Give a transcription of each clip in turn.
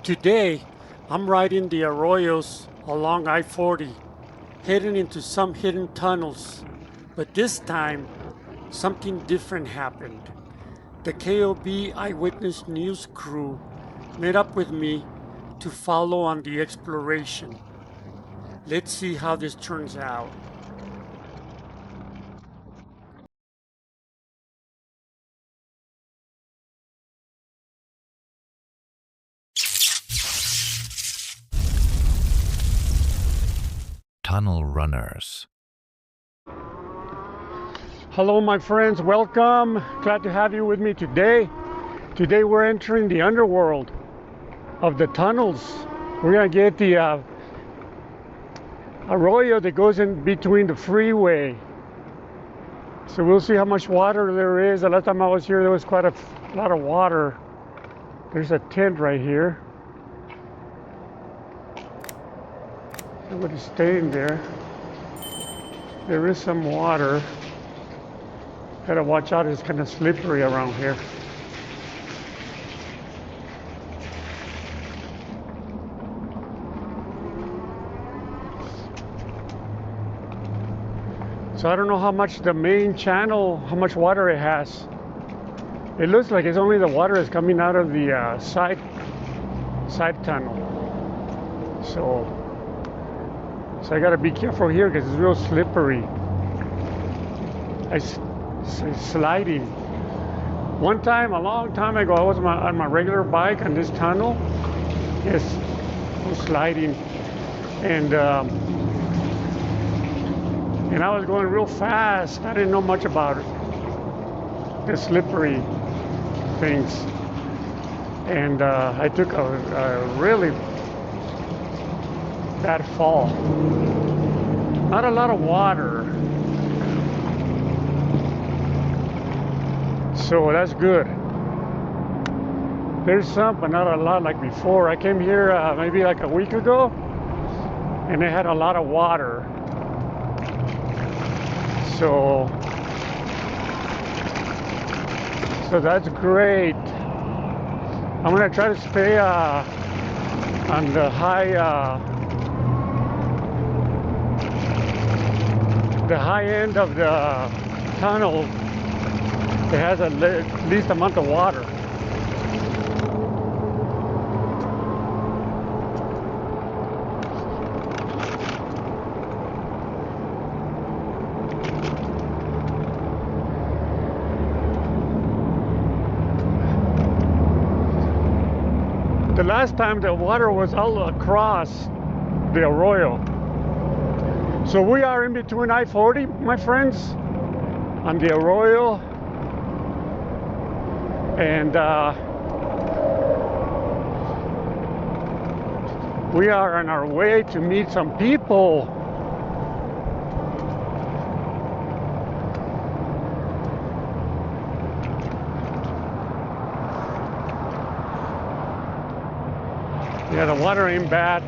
Today, I'm riding the Arroyos along I-40, heading into some hidden tunnels. But this time, something different happened. The KOB Eyewitness news crew met up with me to follow on the exploration. Let's see how this turns out. Tunnel runners. Hello my friends, welcome. Glad to have you with me today. Today we're entering the underworld of the tunnels. We're gonna get the Arroyo that goes in between the freeway. So we'll see how much water there is. The last time I was here there was quite a lot of water. There's a tent right here. Nobody's staying there. There is some water. Gotta watch out, it's kind of slippery around here. So I don't know how much the main channel, how much water it has. It looks like it's only the water that's coming out of the side tunnel. So I gotta be careful here because it's real slippery. It's sliding. One time, a long time ago, I was on my regular bike on this tunnel. Yes, I was sliding, and I was going real fast. I didn't know much about the slippery things, and I took a really bad fall. Not a lot of water, so that's good. There's some, but not a lot like before. I came here maybe like a week ago, and it had a lot of water. So that's great. I'm gonna try to stay on the high end of the tunnel that has at least amount of water. The last time the water was all across the Arroyo. So we are in between I-40, my friends, on the Arroyo, and we are on our way to meet some people. Yeah, the water ain't bad.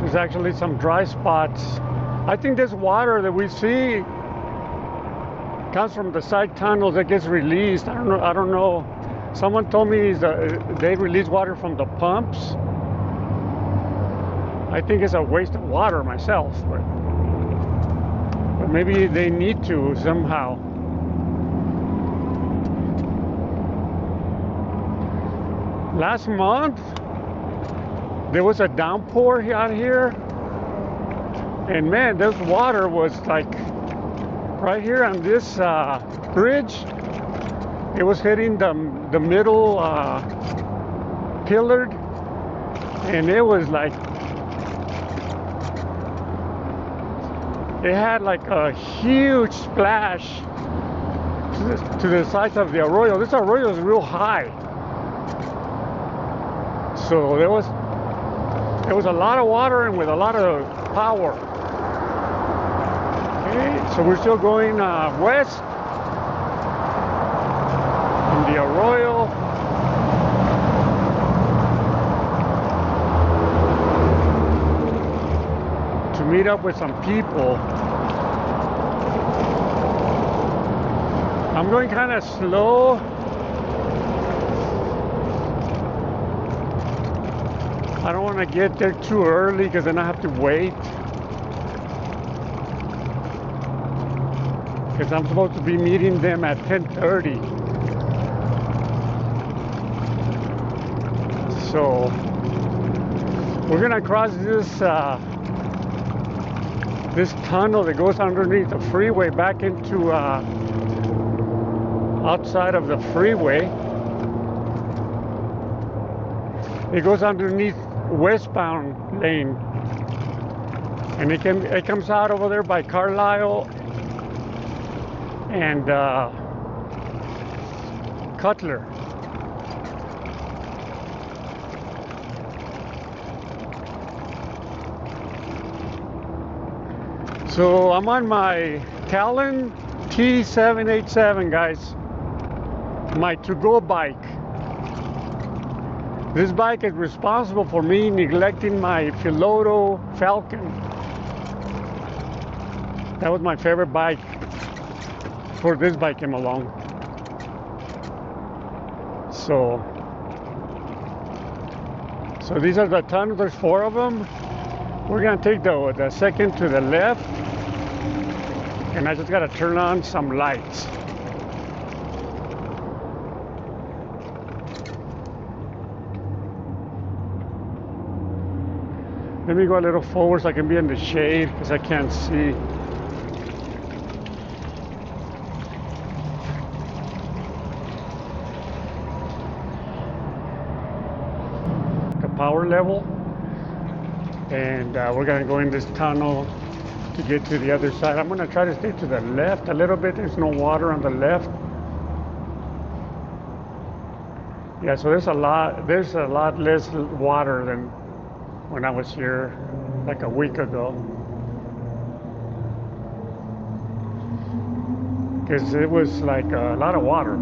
There's actually some dry spots. I think this water that we see comes from the side tunnels that gets released. I don't know. Someone told me they release water from the pumps. I think it's a waste of water myself, but maybe they need to somehow. Last month there was a downpour out here, and man, this water was like right here on this bridge. It was hitting the middle pillar, and it was like it had like a huge splash to the sides of the Arroyo. This Arroyo is real high, so there was a lot of water and with a lot of power. Okay, so we're still going west in the Arroyo. To meet up with some people. I'm going kind of slow I don't want to get there too early because then I have to wait. Because I'm supposed to be meeting them at 10:30. So we're gonna cross this tunnel that goes underneath the freeway back into outside of the freeway. It goes underneath westbound lane, and it comes out over there by Carlisle and Cutler. So I'm on my Talon T787, guys, my to-go bike. This bike is responsible for me neglecting my Filoto Falcon. That was my favorite bike before this bike came along. So these are the tunnels. There's 4 of them. We're gonna take the second to the left, and I just gotta turn on some lights. Let me go a little forward so I can be in the shade because I can't see. The power level. And we're gonna go in this tunnel to get to the other side. I'm gonna try to stay to the left a little bit. There's no water on the left. Yeah, so there's a lot less water than when I was here like a week ago. Because it was like a lot of water.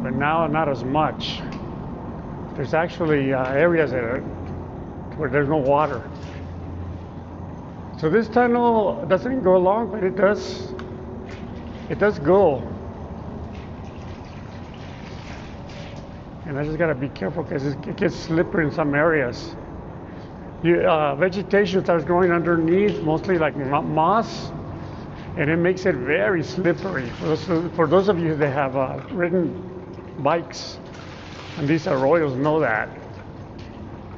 But now not as much. There's actually areas that are where there's no water. So this tunnel doesn't go long, but it does go. And I just gotta be careful because it gets slippery in some areas. Vegetation starts growing underneath, mostly like moss, and it makes it very slippery. For those of you that have ridden bikes and these Arroyos know that.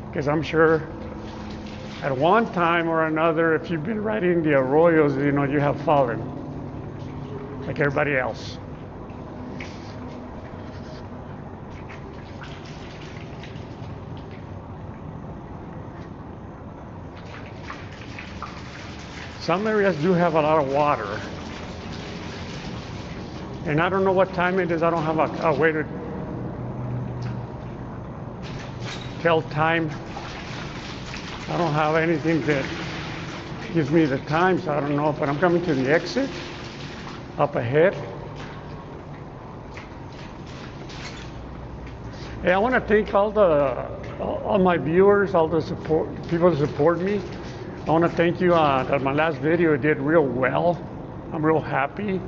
Because I'm sure at one time or another, if you've been riding the Arroyos, you know you have fallen, like everybody else. Some areas do have a lot of water. And I don't know what time it is. I don't have a way to tell time. I don't have anything that gives me the time, so I don't know. But I'm coming to the exit up ahead. Hey, I want to thank all my viewers, all the people that support me. I want to thank you that my last video did real well. I'm real happy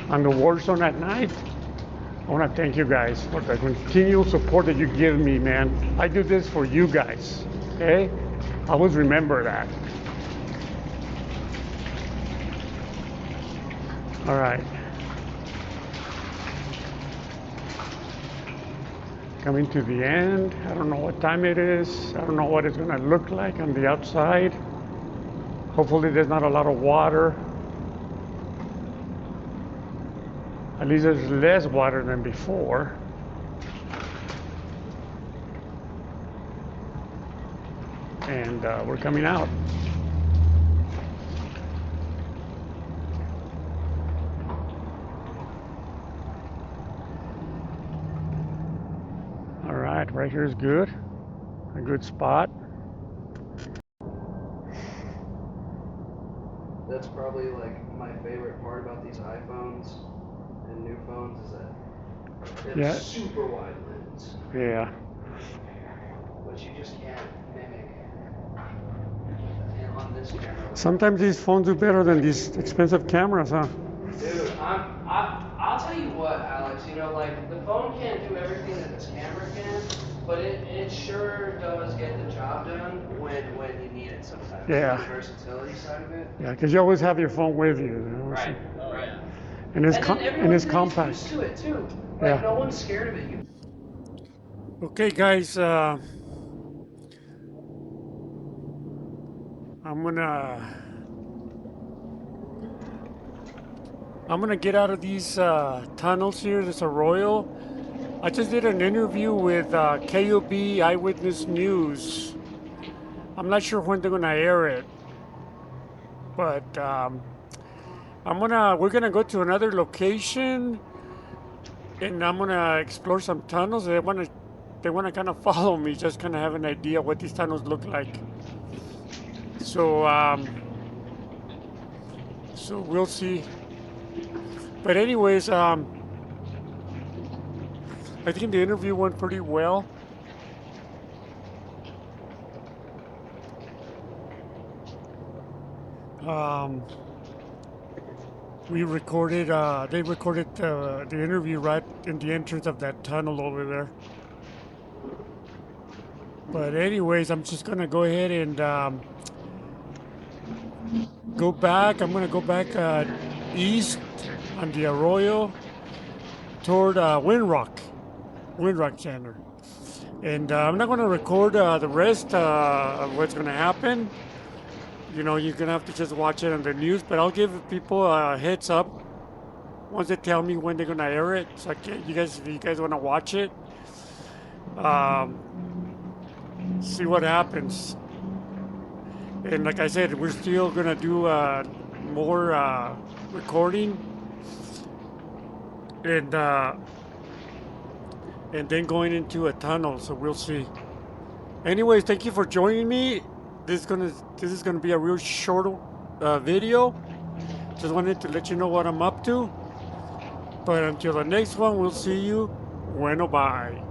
on the war zone at night. I want to thank you guys for the continual support that you give me, man. I do this for you guys, okay? Always remember that. All right. Coming to the end. I don't know what time it is. I don't know what it's going to look like on the outside. Hopefully there's not a lot of water. At least there's less water than before. And we're coming out. All right, right here is good. A good spot. That's probably like my favorite part about these iPhones and new phones is that they have super wide lens. Yeah. Which you just can't mimic. And on this camera. Sometimes these phones do better than these expensive cameras, huh? Dude, I I'll tell you what, Alex, you know, like, the phone can't do everything that this camera can, but it sure does get the job done when you need it sometimes. Yeah. The versatility side of it. Yeah, because you always have your phone with you. Right, right. And it's, and it's compact. Used to it too. Like, no one's scared of it. Okay, guys, I'm gonna get out of these tunnels here, this Arroyo. I just did an interview with KOB Eyewitness News. I'm not sure when they're gonna air it, but we're gonna go to another location, and I'm gonna explore some tunnels. They wanna kind of follow me, just kind of have an idea what these tunnels look like. So so we'll see. But anyways, I think the interview went pretty well. We recorded, they recorded the interview right in the entrance of that tunnel over there. But anyways, I'm just gonna go ahead and go back. I'm gonna go back east on the Arroyo toward Windrock Center. And I'm not gonna record the rest of what's gonna happen. You know, you're gonna have to just watch it on the news, but I'll give people a heads up once they tell me when they're gonna air it. So if you guys wanna watch it, see what happens. And like I said, we're still gonna do more recording, and then going into a tunnel. So we'll see. Anyways, thank you for joining me. This is gonna be a real short video. Just wanted to let you know what I'm up to. But until the next one, we'll see you. Bueno, bye.